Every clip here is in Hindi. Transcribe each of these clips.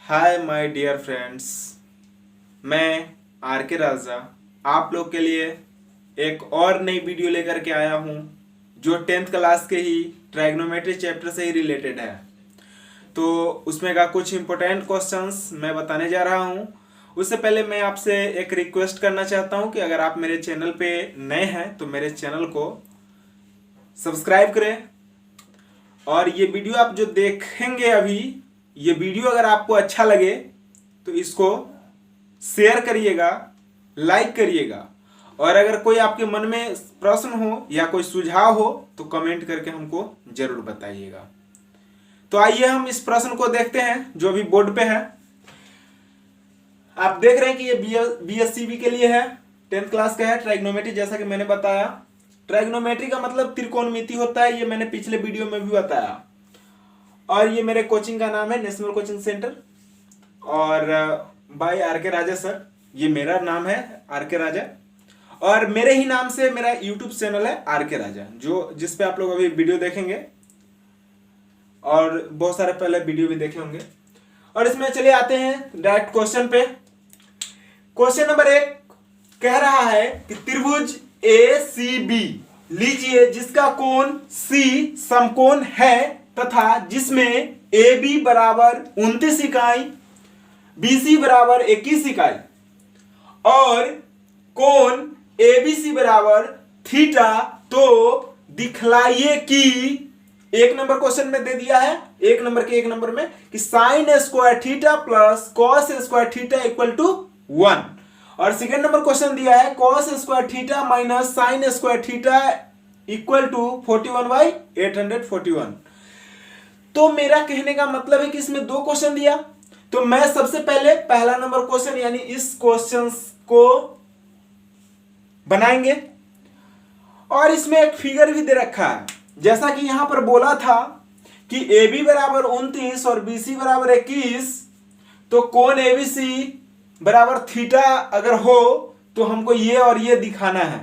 हाय माय डियर फ्रेंड्स, मैं आर के राजा आप लोग के लिए एक और नई वीडियो लेकर के आया हूँ जो 10th क्लास के ही ट्राइग्नोमेट्री चैप्टर से ही रिलेटेड है। तो उसमें का कुछ इंपॉर्टेंट क्वेश्चंस मैं बताने जा रहा हूँ। उससे पहले मैं आपसे एक रिक्वेस्ट करना चाहता हूँ कि अगर आप मेरे चैनल पे नए हैं तो मेरे चैनल को सब्सक्राइब करें। और ये वीडियो आप जो देखेंगे अभी, ये वीडियो अगर आपको अच्छा लगे तो इसको शेयर करिएगा, लाइक करिएगा। और अगर कोई आपके मन में प्रश्न हो या कोई सुझाव हो तो कमेंट करके हमको जरूर बताइएगा। तो आइए हम इस प्रश्न को देखते हैं जो अभी बोर्ड पे है। आप देख रहे हैं कि ये बीएससीबी के लिए है, 10th क्लास का है, ट्राइग्नोमेट्री। जैसा कि मैंने बताया, ट्राइग्नोमेट्री का मतलब त्रिकोणमिति होता है, ये मैंने पिछले वीडियो में भी बताया। और ये मेरे कोचिंग का नाम है नेशनल कोचिंग सेंटर और बाय आर के राजा सर, ये मेरा नाम है आर के राजा। और मेरे ही नाम से मेरा यूट्यूब चैनल है आर के राजा, जो जिस पे आप लोग अभी वीडियो देखेंगे और बहुत सारे पहले वीडियो भी देखे होंगे। और इसमें चलिए आते हैं डायरेक्ट क्वेश्चन पे। क्वेश्चन नंबर 1 कह रहा है कि त्रिभुज ए सी बी लीजिए जिसका कोण सी समकोण है तथा जिसमें ए बी बराबर 29 इकाई, बी सी बराबर 21 इकाई और कोण ए बी सी बराबर थीटा, तो दिखलाइए कि एक नंबर क्वेश्चन में दे दिया है, एक नंबर में कि sine square theta plus cos square theta equal to 1। और सेकेंड नंबर क्वेश्चन दिया है cos square theta minus sine square theta equal to 41/841। तो मेरा कहने का मतलब है कि इसमें दो क्वेश्चन दिया, तो मैं सबसे पहले पहला नंबर क्वेश्चन यानी इस क्वेश्चन को बनाएंगे। और इसमें एक फिगर भी दे रखा है, जैसा कि यहां पर बोला था कि ए बी बराबर 29 और बी सी बराबर 21, तो कोण ए बी सी बराबर थीटा अगर हो तो हमको ये और ये दिखाना है।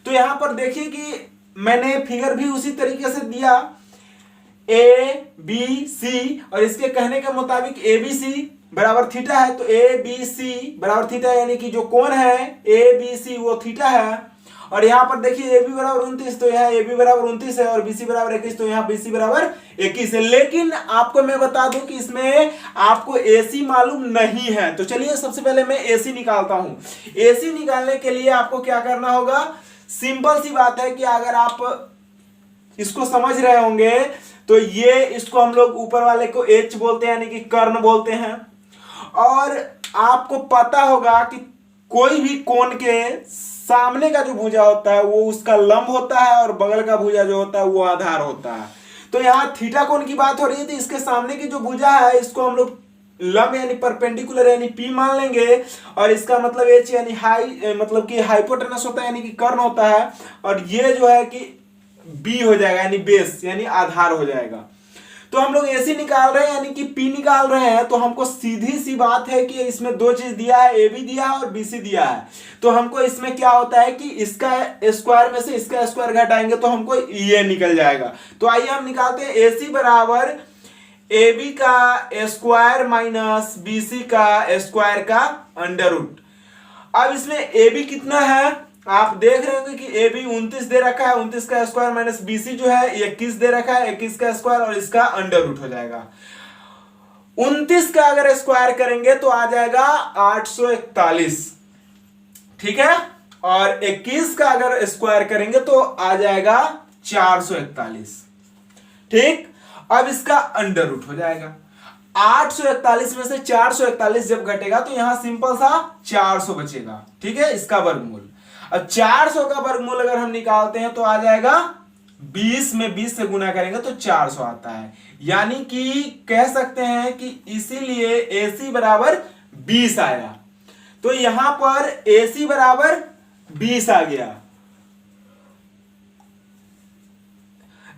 तो यहां पर देखिए कि मैंने फिगर भी उसी तरीके से दिया, ए बी सी, और इसके कहने के मुताबिक ए बी सी बराबर थीटा है, तो ए बी सी बराबर थीटा यानी कि जो कोण है ए बी सी वो थीटा है। और यहां पर देखिए ए बी बराबर 29, तो यहाँ ए बी बराबर 29 है और बी सी बराबर 21, तो यहाँ बी सी बराबर 21 है। लेकिन आपको मैं बता दूं कि इसमें आपको ए सी मालूम नहीं है। तो चलिए सबसे पहले मैं ए सी निकालता हूं। ए सी निकालने के लिए आपको क्या करना होगा, सिंपल सी बात है कि अगर आप इसको समझ रहे होंगे तो ये इसको हम लोग ऊपर वाले को एच बोलते हैं यानी कि कर्ण बोलते हैं। और आपको पता होगा कि कोई भी कोण के सामने का जो भुजा होता है वो उसका लंब होता है और बगल का भुजा जो होता है वो आधार होता है। तो यहाँ थीटा कोण की बात हो रही है, तो इसके सामने की जो भुजा है इसको हम लोग लंब यानी परपेंडिकुलर यानी पी मान लेंगे। और इसका मतलब एच यानी हाई मतलब कि हाइपोटेनस होता है यानी कि कर्ण होता है। और ये जो है कि बी हो जाएगा यानी बेस यानी आधार हो जाएगा। तो हम लोग एसी निकाल रहे हैं यानी कि पी निकाल रहे हैं, तो हमको सीधी सी बात है कि इसमें दो चीज दिया है, ए बी दिया है और बी सी दिया है। तो हमको इसमें क्या होता है कि इसका स्क्वायर में से इसका स्क्वायर घटाएंगे तो हमको ये निकल जाएगा। तो आइए हम निकालते हैं एसी बराबर ए बी का स्क्वायर माइनस बी सी का स्क्वायर का अंडर रूट। अब इसमें ए बी कितना है, आप देख रहे होंगे कि ए बी 29 दे रखा है, 29 का स्क्वायर माइनस बी सी जो है 21 दे रखा है, 21 का स्क्वायर और इसका अंडर रूट हो जाएगा। 29 का अगर स्क्वायर करेंगे तो आ जाएगा 841, ठीक है। और 21 का अगर स्क्वायर करेंगे तो आ जाएगा 441, ठीक। अब इसका अंडर रूट हो जाएगा। 841 में से 441 जब घटेगा तो यहां सिंपल सा 400 बचेगा, ठीक है, इसका वर्गमूल। अब 400 का वर्गमूल अगर हम निकालते हैं तो आ जाएगा 20 में 20 से गुना करेंगे तो 400 आता है। यानी कि कह सकते हैं कि इसीलिए AC बराबर 20 आया। तो यहां पर AC बराबर 20 आ गया।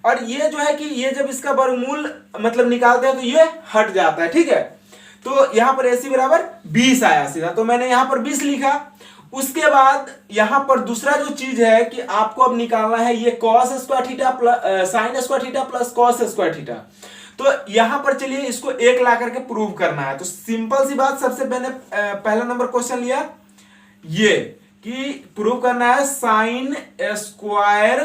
और ये जो है कि ये जब इसका वर्गमूल मतलब निकालते हैं तो ये हट जाता है, ठीक है। तो यहां पर AC बराबर 20 आया सीधा, तो मैंने यहां पर 20 लिखा। उसके बाद यहां पर दूसरा जो चीज है कि आपको अब निकालना है ये cos square theta plus sign square theta plus cos square theta. तो यहां पर चलिए इसको एक ला करके प्रूव करना है। तो सिंपल सी बात, सबसे मैंने पहला नंबर क्वेश्चन लिया ये कि प्रूव करना है sine square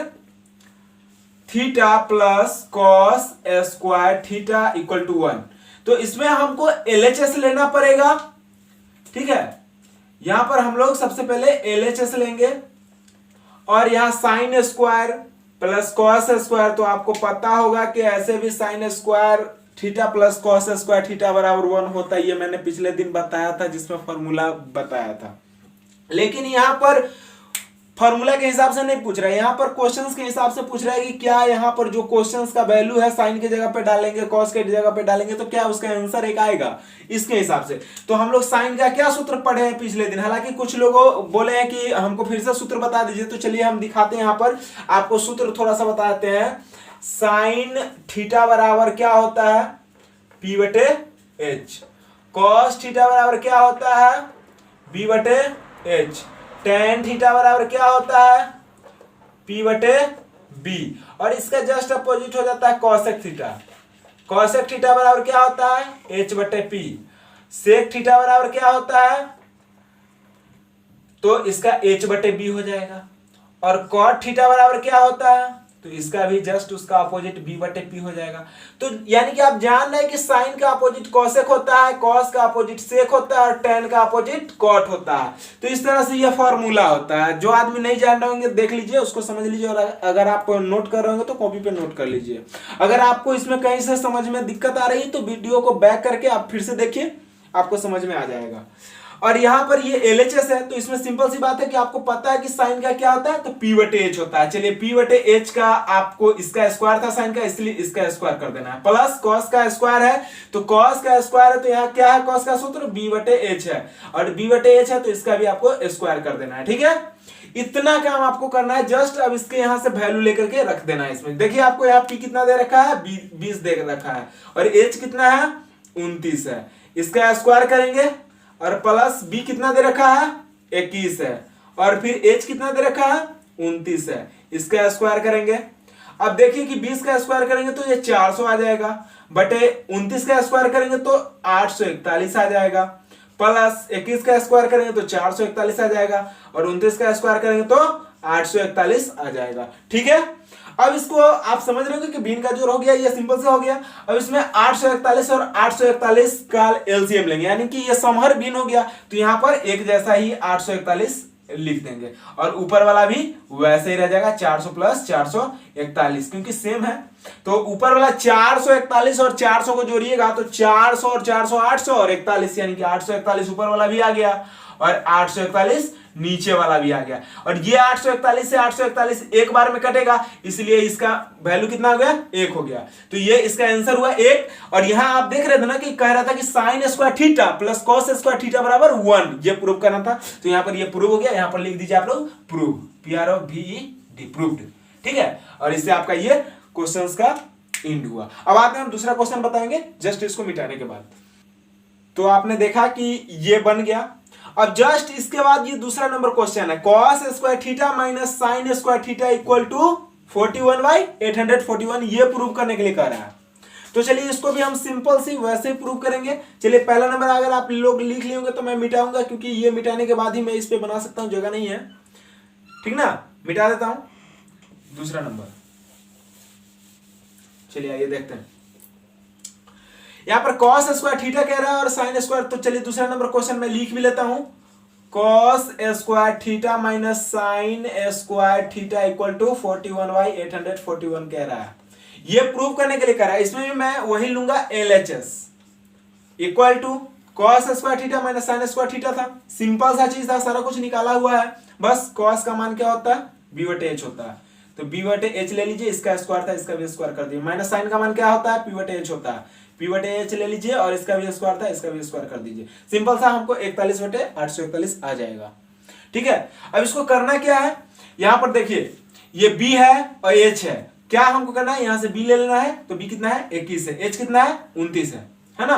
theta plus cos square theta equal to 1। तो इसमें हमको LHS लेना पड़ेगा, ठीक है। यहां पर हम लोग सबसे पहले LHS लेंगे और यहां sine square plus cos square, तो आपको पता होगा कि ऐसे भी sign square theta plus cos square theta बराबर 1 होता है। ये मैंने पिछले दिन बताया था जिसमें फॉर्मूला बताया था। लेकिन यहां पर फॉर्मूला के हिसाब से नहीं पूछ रहा है, यहां पर क्वेश्चंस के हिसाब से पूछ रहा है कि क्या यहां पर जो क्वेश्चंस का वैल्यू है साइन की जगह पे डालेंगे, कॉस की जगह पे डालेंगे तो क्या उसका आंसर एक आएगा इसके हिसाब से। तो हम लोग साइन का क्या सूत्र पढ़े हैं पिछले दिन, हालांकि कुछ लोगों बोले हैं कि हमको फिर से सूत्र बता दीजिए, तो चलिए हम दिखाते हैं। यहां पर आपको सूत्र थोड़ा सा बताते हैं। साइन थीटा बराबर क्या होता है, P बटे H। कॉस थीटा बराबर क्या होता है, B बटे H। टेन थीटा बराबर क्या होता है, P बटे B। और इसका जस्ट अपोजिट हो जाता है कॉसेक थीटा। कॉसेक थीटा बराबर क्या होता है, H बटे P। सेक थीटा बराबर क्या होता है, तो इसका H बटे B हो जाएगा। और कॉट थीटा बराबर क्या होता है, तो इसका भी जस्ट उसका अपोजिट B बटे P हो जाएगा। तो यानी कि आप जान रहे हैं कि साइन का अपोजिट कॉसेक होता है, कॉस का अपोजिट सेक होता है और टेन का अपोजिट कॉट होता है। तो इस तरह से यह फॉर्मूला होता है। जो आदमी नहीं जान रहे होंगे देख लीजिए, उसको समझ लीजिए, और अगर आप नोट कर रहे होंगे तो कॉपी पे नोट कर लीजिए। अगर आपको इसमें कहीं से समझ में दिक्कत आ रही है तो वीडियो को बैक करके आप फिर से देखिए, आपको समझ में आ जाएगा। और यहां पर ये LHS है, तो इसमें सिंपल सी बात है कि आपको पता है कि साइन का क्या होता है, तो P बटे H होता है। चलिए P बटे H का आपको इसका स्क्वायर था साइन का, इसलिए इसका स्क्वायर कर देना है। प्लस कॉस का स्क्वायर है, तो कॉस का स्क्वायर है, तो यहाँ क्या है कॉस का सूत्र B बटे H है, और B बटे H है तो इसका भी आपको स्क्वायर कर देना है, ठीक है। इतना काम आपको करना है। जस्ट अब इसके यहां से वैल्यू लेकर के रख देना है इसमें। देखिए आपको यहाँ P कितना दे रखा है, 20 दे रखा है, और H कितना है, 29 है। इसका स्क्वायर करेंगे और प्लस B कितना दे रखा है, 21 है, और फिर H कितना दे रखा है, 29 है। इसका स्क्वायर करेंगे। अब देखिए कि 20 का स्क्वायर करेंगे तो ये 400 आ जाएगा, बटे 29 का स्क्वायर करेंगे तो 841 आ जाएगा, प्लस 21 का स्क्वायर करेंगे तो 441 आ जाएगा, और 29 का स्क्वायर करेंगे तो 841 आ जाएगा, ठीक है। अब इसको आप समझ रहे हो कि बीन का जोड़ हो गया, ये सिंपल से हो गया। अब इसमें 841 और 841 का एलसीएम लेंगे, यानी कि ये समहर बीन हो गया, तो यहां पर एक जैसा ही 841 लिख देंगे, और ऊपर वाला भी वैसे ही रह जाएगा 400 प्लस 441, क्योंकि सेम है। तो ऊपर वाला 441 और 400 को जोड़िएगा तो 400 और 400 800 और 41, यानी कि 841 ऊपर वाला भी आ गया और 841 नीचे वाला भी आ गया। और ये 841 से 841 एक बार में कटेगा, इसलिए इसका वैल्यू कितना हो गया, 1 हो गया। तो ये इसका आंसर हुआ 1। और यहां आप देख रहे थे ना कि कह रहा था कि sine square theta plus cos square theta बराबर 1, ये प्रूव करना था। तो यहां पर ये प्रूव हो गया, यहां पर लिख दीजिए आप लोग प्रूव, PROVED, प्रूव्ड, ठीक है। और इससे आपका ये क्वेश्चंस का एंड हुआ। अब आते हैं हम दूसरा क्वेश्चन बताएंगे जस्ट इसको मिटाने के बाद। तो आपने देखा कि ये बन गया। अब जस्ट इसके बाद ये दूसरा नंबर क्वेश्चन है, cos square theta minus sine square theta equal to 41/841, ये प्रूव करने के लिए कह रहा है। तो चलिए इसको भी हम सिंपल सी वैसे ही प्रूव करेंगे। चलिए पहला नंबर अगर आप लोग लिख लिए होंगे तो मैं मिटाऊंगा, क्योंकि ये मिटाने के बाद ही मैं इस पे बना सकता हूं, जगह नहीं है, ठीक ना। मिटा देता हूं दूसरा नंबर। चलिए आइए देखते हैं। यहां पर cos स्क्वायर थीटा कह रहा है और sin स्क्वायर, तो चलिए दूसरा नंबर क्वेश्चन मैं लिख भी लेता हूं। cos square theta minus sin square theta equal to 41/841 कह रहा है। ये प्रूव करने के लिए कह रहा है। इसमें भी मैं वही लूंगा LHS equal to cos square theta minus sin square theta था, सिंपल सा चीज था, सारा कुछ निकाला हुआ है। बस cos का मान क्या होता है, B बटे H होता है, तो B बटे H ले लीजिए, इसका स्क्वायर था, इसका भी स्क्वायर कर दिए। माइनस sin का मान क्या होता है, P बटे H होता है, P बटे H ले लीजिए, और इसका भी स्क्वायर था, इसका भी स्क्वायर कर दीजिए। सिंपल सा हमको 41 बटे 841 आ जाएगा, ठीक है। अब इसको करना क्या है, यहां पर देखिए ये B है और H है, क्या हमको करना है, यहां से B ले लेना है, तो B कितना है, 21 है, H कितना है, 29 है ना।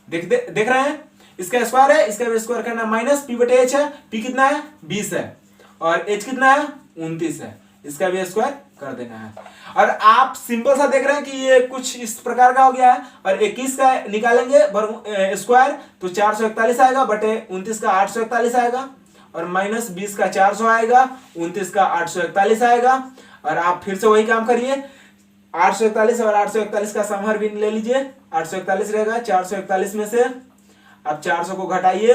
देख रहे हैं, इसका स्क्वायर है, इसका भी स्क्वायर करना, माइनस P बटे H है, P कितना है, 20 है, और H कितना है, 29 है, इसका भी स्क्वायर कर देना है। और आप सिंपल सा देख रहे हैं कि ये कुछ इस प्रकार का हो गया है। और 21 का निकालेंगे स्क्वायर तो 441 आएगा, बटे 29 का 841 आएगा, और माइनस 20 का 400 आएगा, 29 का 841 आएगा। और आप फिर से वही काम करिए, 841 और 841 का समहर भी ले लीजिए, 841 रहेगा। 441 में से आप 400 को घटाइए,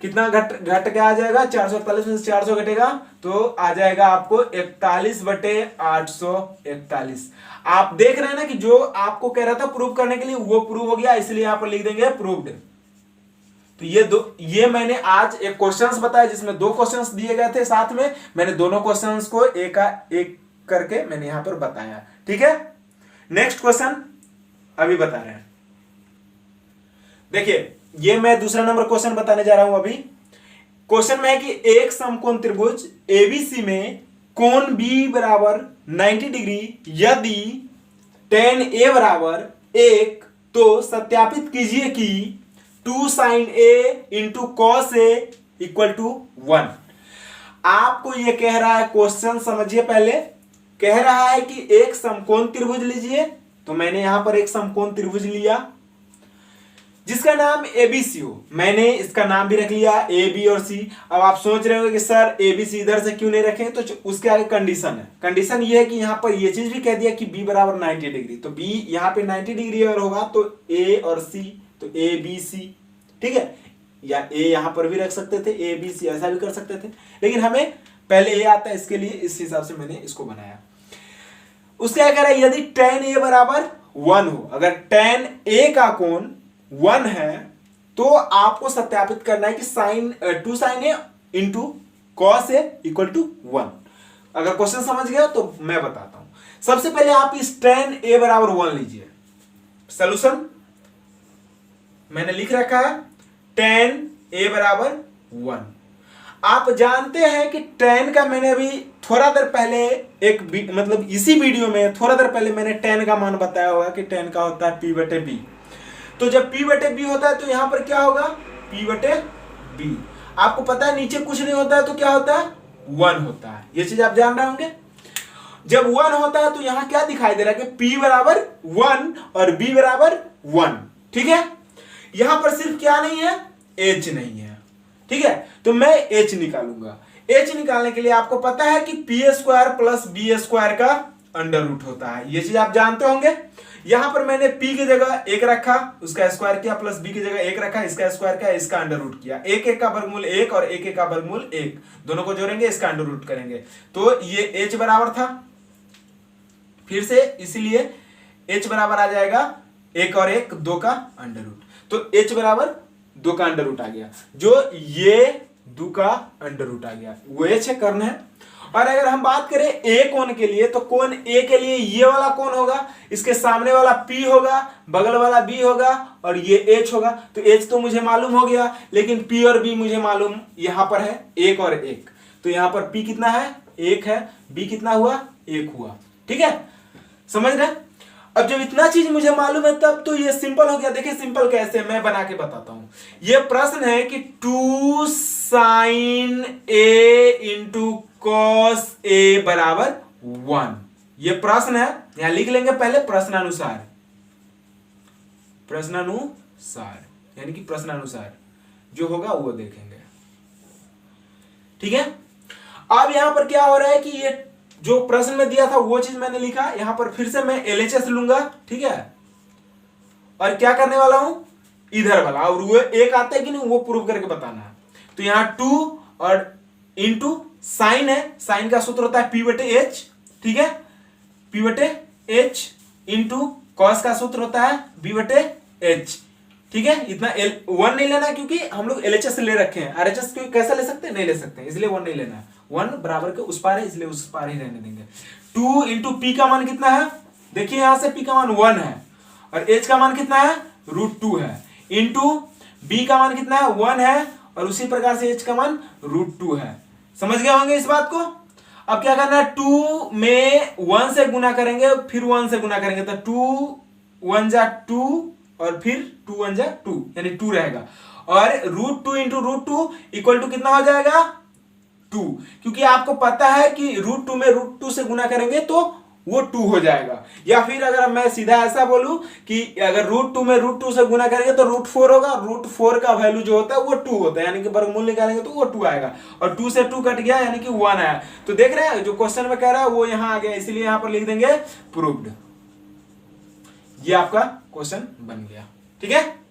कितना घट के आ जाएगा, 441 में से 400 घटेगा तो आ जाएगा आपको 41/841। आप देख रहे हैं ना कि जो आपको कह रहा था प्रूव करने के लिए वो प्रूव हो गया, इसलिए यहां पर लिख देंगे प्रूव्ड। तो ये मैंने आज एक क्वेश्चंस बताया जिसमें 2 क्वेश्चंस दिए गए थे, साथ में मैंने दोनों क्वेश्चंस को एक करके मैंने यहां पर बताया। ठीक है, नेक्स्ट क्वेश्चन अभी बता रहे हैं। देखिए, ये मैं दूसरा नंबर क्वेश्चन बताने जा रहा हूं। अभी क्वेश्चन में है कि एक समकोण त्रिभुज एबीसी में कोण बी बराबर 90 डिग्री यदि tan a बराबर 1, तो सत्यापित कीजिए कि 2 sin a into cos a equal to 1। आपको ये कह रहा है, क्वेश्चन समझिए पहले, कह रहा है कि एक समकोण त्रिभुज लीजिए। तो मैंने यहां पर एक समकोण त्रिभुज लिया जिसका नाम एबीसी हो, मैंने इसका नाम भी रख लिया ए बी और सी। अब आप सोच रहे हो कि सर एबीसी इधर से क्यों नहीं रखें, तो उसके आगे कंडीशन है। कंडीशन ये है कि यहां पर ये चीज भी कह दिया कि बी बराबर 90 डिग्री, तो बी यहां पे 90 डिग्री अगर होगा तो ए और सी, तो ए बी सी। ठीक है, या ए यहां पर भी रख सकते थे, ए बी सी ऐसा भी कर सकते थे, लेकिन हमें पहले ए आता है, इसके लिए इस हिसाब से मैंने इसको बनाया। उसके क्या कह रहा है, यदि tan a बराबर 1 हो, अगर tan a का कोण 1 है तो आपको सत्यापित करना है कि two sine A into cos A equal to 1। अगर क्वेश्चन समझ गया तो मैं बताता हूं। सबसे पहले आप इस tan a बराबर 1 लीजिए। सॉल्यूशन मैंने लिख रखा है tan a बराबर 1। आप जानते हैं कि tan का मैंने अभी थोड़ा देर पहले मतलब इसी वीडियो में थोड़ा देर पहले मैंने tan का मान बताया होगा कि tan का होता है p/b। तो जब p/b होता है तो यहां पर क्या होगा, p/b। आपको पता है नीचे कुछ नहीं होता है तो क्या होता है, 1 होता है। ये चीज आप जान रहे होंगे। जब 1 होता है तो यहां क्या दिखाई दे रहा है कि p बराबर 1 और b बराबर 1। ठीक है, यहां पर सिर्फ क्या नहीं है, h नहीं है। ठीक है, तो मैं h निकालूंगा। h निकालने के लिए आपको पता है कि p² प्लस b² का अंडर रूट होता है, ये चीज आप जानते होंगे। यहां पर मैंने p की जगह 1 रखा, उसका स्क्वायर किया, प्लस b की जगह 1 रखा, इसका स्क्वायर किया, इसका अंडर रूट किया। 1 का वर्गमूल 1 और 1 का वर्गमूल 1, दोनों को जोड़ेंगे, इसका अंडर रूट करेंगे, तो ये h बराबर था। फिर से इसीलिए h बराबर आ जाएगा 1 और 1 2 का अंडर रूट, तो h बराबर 2 का अंडर रूट आ गया, जो ये 2 का अंडर रूट आ गया, वो h है, कर्ण है। और अगर हम बात करें ए कोण के लिए, तो कोण ए के लिए ये वाला कोण होगा, इसके सामने वाला p होगा, बगल वाला b होगा और ये h होगा। तो h तो मुझे मालूम हो गया, लेकिन p और b मुझे मालूम यहां पर है 1 और 1, तो यहां पर p कितना है, 1 है, b कितना हुआ, 1 हुआ। ठीक है, समझ रहे। अब जब इतना चीज मुझे मालूम है तब तो ये सिंपल हो गया। देखिए सिंपल कैसे, मैं बना के बताता हूं। ये प्रश्न है कि 2 sin a into cos a बराबर 1, ये प्रश्न है। यहां लिख लेंगे पहले प्रश्नानुसार, प्रश्नानुसार यानी कि प्रश्नानुसार जो होगा वो देखेंगे। ठीक है, अब यहां पर क्या हो रहा है कि ये जो प्रश्न में दिया था वो चीज मैंने लिखा, यहां पर फिर से मैं LHS लूंगा। ठीक है, और क्या करने वाला हूं, इधर वाला, और वो एक आता है कि नहीं वो प्रूव करके बताना है। तो यहां 2 और इंटू साइन है, साइन का सूत्र होता है p/h। ठीक है, p/h इंटू कॉस का सूत्र होता है b/h। ठीक है, इतना 1 नहीं लेना क्योंकि हम लोग LHS ले रखे हैं, RHS कैसे ले सकते हैं, नहीं ले सकते, इसलिए 1 नहीं लेना। 1 बराबर के उस पार है, इसलिए उस पार ही रहने देंगे। 2 इंटू p का मान कितना है, देखिए यहां से p का मान 1 है और h का मान कितना है, √2 है, इंटू b का मान कितना है, 1 है, और उसी प्रकार से h का मान √2 है। समझ गए होंगे इस बात को। अब क्या करना है, 2 में 1 से गुना करेंगे, फिर 1 से गुना करेंगे, तो 2 1 जा 2 और फिर 2 1 जा 2 यानी 2 रहेगा, और √2 इंटू √2 इक्वल टू कितना हो जाएगा, 2, क्योंकि आपको पता है कि √2 में √2 से गुना करेंगे तो वो 2 हो जाएगा। या फिर अगर मैं सीधा ऐसा बोलूं कि अगर √2 में √2 से गुना करेंगे तो √4 होगा, √4 का वैल्यू जो होता है वो 2 होता है, यानी कि वर्गमूल निकालेंगे तो वो 2 आएगा, और 2 से 2 कट गया यानी कि 1 आया। तो देख रहे हैं जो क्वेश्चन में कह रहा है वो यहां आ गया, इसीलिए यहां पर लिख देंगे प्रूव्ड। ये आपका क्वेश्चन बन गया, ठीक है।